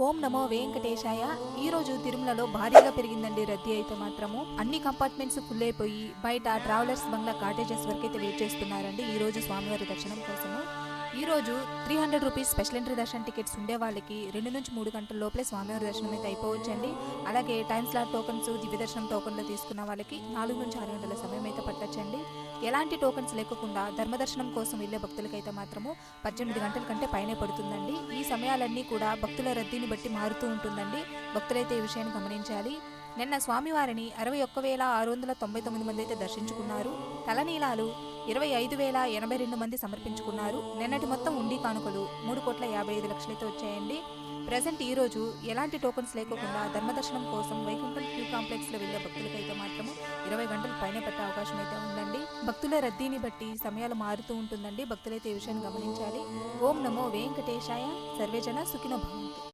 ఓం నమో వెంకటేశాయ. ఈ రోజు తిరుమలలో భారీగా పెరిగిందండి రద్దీ. అయితే మాత్రము అన్ని కంపార్ట్మెంట్స్ ఫుల్ అయిపోయి బయట ట్రావెలర్స్ బంగ్లా కాటేజెస్ వరకు అయితే వెయిట్ చేస్తున్నారండి ఈ రోజు స్వామివారి దర్శనం కోసము. ఈ రోజు 300 రూపీస్ స్పెషల్ ఎంట్రీ దర్శన టికెట్స్ ఉండే వాళ్ళకి 2 నుంచి 3 గంటల లోపలే స్వామివారి దర్శనం అయితే అయిపోవచ్చండి. అలాగే టైమ్ స్లాట్ టోకన్స్, దివ్య దర్శనం టోకన్లు తీసుకున్న వాళ్ళకి 4 నుంచి 6 గంటల సమయం అయితే పట్టచ్చండి. ఎలాంటి టోకన్స్ లేకుండా ధర్మదర్శనం కోసం వెళ్లే భక్తులకైతే మాత్రము 18 గంటల కంటే పైనే పడుతుందండి. ఈ సమయాలన్నీ కూడా భక్తుల రద్దీని బట్టి మారుతూ ఉంటుందండి. భక్తులైతే ఈ విషయాన్ని గమనించాలి. నిన్న స్వామివారిని 61,699 మంది అయితే దర్శించుకున్నారు. తలనీలాలు 25,082 మంది సమర్పించుకున్నారు. నిన్నటి మొత్తం ఉండి కానుకలు 3,55,00,000 వచ్చాయండి. ప్రజెంట్ ఈ రోజు ఎలాంటి టోకన్స్ లేకుండా ధర్మదర్శనం కోసం వైకుంఠం క్యూ కాంప్లెక్స్ లో వెళ్లే భక్తులకైతే మాత్రం 20 గంటలు పైన పట్టే అవకాశం అయితే ఉందండి. భక్తుల రద్దీని బట్టి సమయాలు మారుతూ ఉంటుందండి. భక్తులైతే ఈ విషయాన్ని గమనించాలి. ఓం నమో వెంకటేశాయ. సర్వేజన సుఖినో భవంతు.